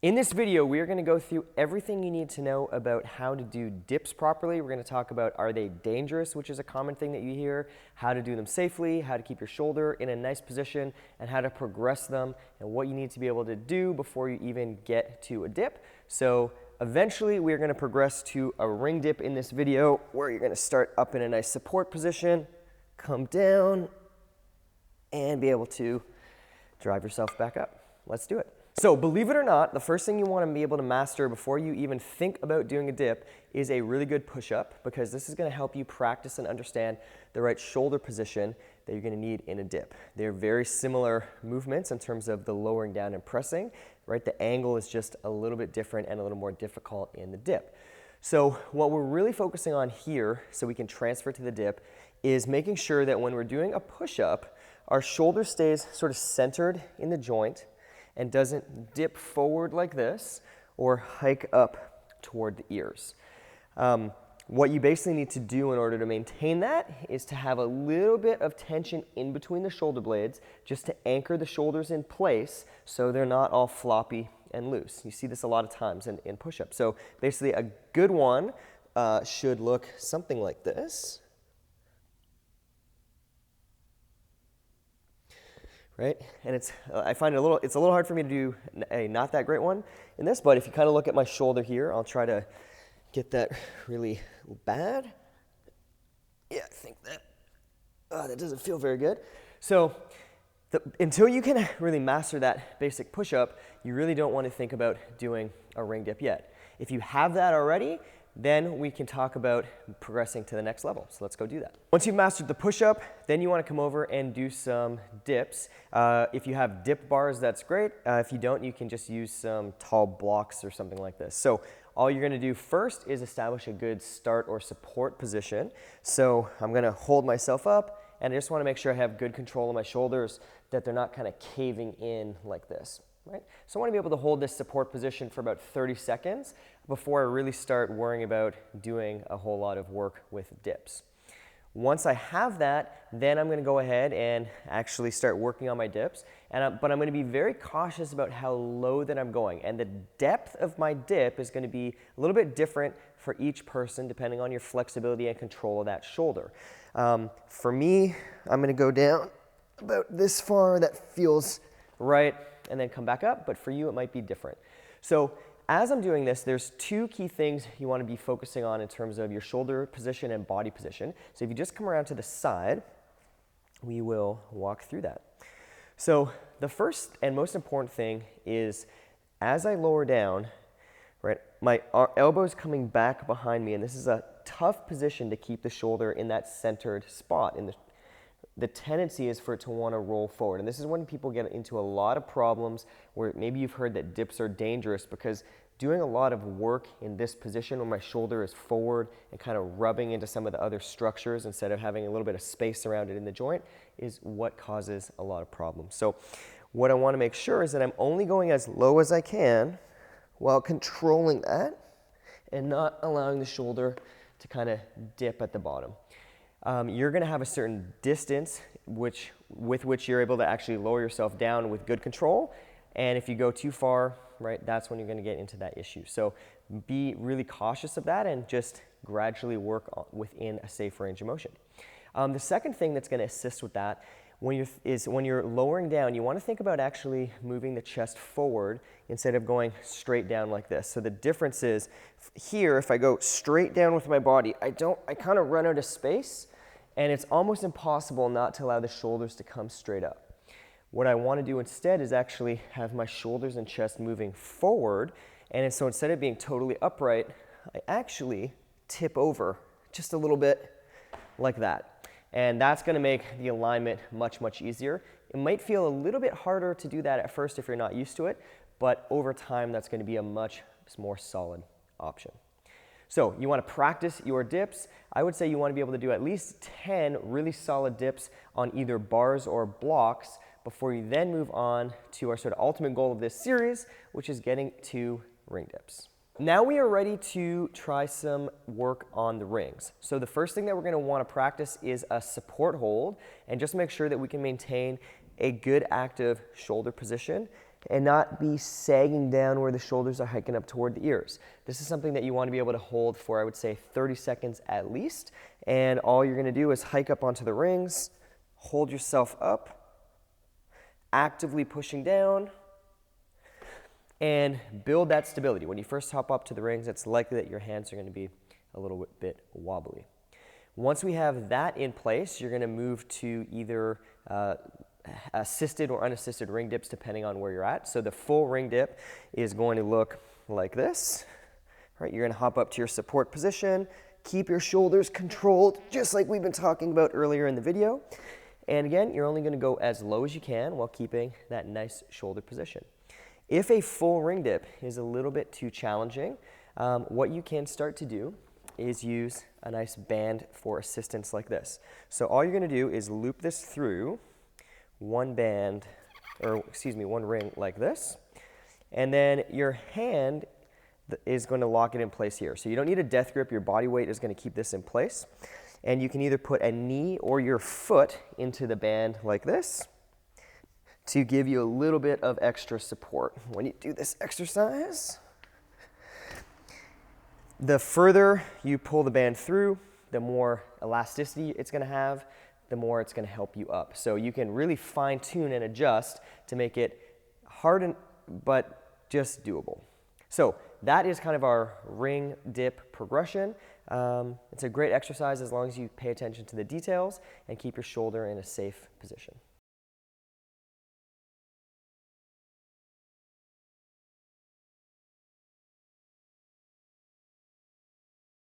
In this video, we are going to go through everything you need to know about how to do dips properly. We're going to talk about, are they dangerous, which is a common thing that you hear, how to do them safely, how to keep your shoulder in a nice position, and how to progress them, and what you need to be able to do before you even get to a dip. So eventually, we are going to progress to a ring dip in this video, where you're going to start up in a nice support position, come down, and be able to drive yourself back up. Let's do it. So believe it or not, the first thing you want to be able to master before you even think about doing a dip is a really good push-up, because this is going to help you practice and understand the right shoulder position that you're going to need in a dip. They're very similar movements in terms of the lowering down and pressing, right? The angle is just a little bit different and a little more difficult in the dip. So what we're really focusing on here, so we can transfer to the dip, is making sure that when we're doing a push-up, our shoulder stays sort of centered in the joint and doesn't dip forward like this or hike up toward the ears. What you basically need to do in order to maintain that is to have a little bit of tension in between the shoulder blades, just to anchor the shoulders in place so they're not all floppy and loose. You see this a lot of times in push-ups. So basically a good one should look something like this. Right? And I find it's a little hard for me to do a not that great one in this, but if you kind of look at my shoulder here, I'll try to get that really bad. Yeah, I think that doesn't feel very good. So until you can really master that basic push-up, you really don't want to think about doing a ring dip yet. If you have that already, then we can talk about progressing to the next level. So let's go do that. Once you've mastered the push-up, then you want to come over and do some dips. If you have dip bars, that's great. If you don't, you can just use some tall blocks or something like this. So all you're going to do first is establish a good start or support position. So I'm going to hold myself up, and I just want to make sure I have good control of my shoulders, that they're not kind of caving in like this. Right? So I want to be able to hold this support position for about 30 seconds before I really start worrying about doing a whole lot of work with dips. Once I have that, then I'm going to go ahead and actually start working on my dips. But I'm going to be very cautious about how low that I'm going. And the depth of my dip is going to be a little bit different for each person, depending on your flexibility and control of that shoulder. For me, I'm going to go down about this far. That feels right. And then come back up, but for you it might be different. So as I'm doing this, there's two key things you want to be focusing on in terms of your shoulder position and body position. So if you just come around to the side, we will walk through that. So the first and most important thing is, as I lower down, right, my elbow's coming back behind me, and this is a tough position to keep the shoulder in that centered spot. The tendency is for it to want to roll forward. And this is when people get into a lot of problems, where maybe you've heard that dips are dangerous, because doing a lot of work in this position where my shoulder is forward and kind of rubbing into some of the other structures instead of having a little bit of space around it in the joint is what causes a lot of problems. So what I want to make sure is that I'm only going as low as I can while controlling that and not allowing the shoulder to kind of dip at the bottom. You're going to have a certain distance with which you're able to actually lower yourself down with good control. And if you go too far, right, that's when you're going to get into that issue. So be really cautious of that and just gradually work within a safe range of motion. The second thing that's going to assist with that when you're lowering down, you want to think about actually moving the chest forward instead of going straight down like this. So the difference is here, if I go straight down with my body, I kind of run out of space, and it's almost impossible not to allow the shoulders to come straight up. What I want to do instead is actually have my shoulders and chest moving forward, and so instead of being totally upright, I actually tip over just a little bit like that. And that's going to make the alignment much, much easier. It might feel a little bit harder to do that at first if you're not used to it, but over time that's going to be a much more solid option. So you want to practice your dips. I would say you want to be able to do at least 10 really solid dips on either bars or blocks before you then move on to our sort of ultimate goal of this series, which is getting to ring dips. Now we are ready to try some work on the rings. So the first thing that we're going to want to practice is a support hold, and just make sure that we can maintain a good active shoulder position and not be sagging down where the shoulders are hiking up toward the ears. This is something that you want to be able to hold for, I would say, 30 seconds at least. And all you're going to do is hike up onto the rings, hold yourself up, actively pushing down, and build that stability. When you first hop up to the rings, it's likely that your hands are going to be a little bit wobbly. Once we have that in place, you're going to move to either assisted or unassisted ring dips depending on where you're at. So the full ring dip is going to look like this. Right, you're going to hop up to your support position, keep your shoulders controlled just like we've been talking about earlier in the video. And again, you're only going to go as low as you can while keeping that nice shoulder position. If a full ring dip is a little bit too challenging, what you can start to do is use a nice band for assistance like this. So all you're going to do is loop this through one ring like this, and then your hand is going to lock it in place here. So you don't need a death grip. Your body weight is going to keep this in place. And you can either put a knee or your foot into the band like this to give you a little bit of extra support when you do this exercise. The further you pull the band through, the more elasticity it's going to have, the more it's going to help you up. So you can really fine tune and adjust to make it hard but just doable. So that is kind of our ring dip progression. It's a great exercise as long as you pay attention to the details and keep your shoulder in a safe position.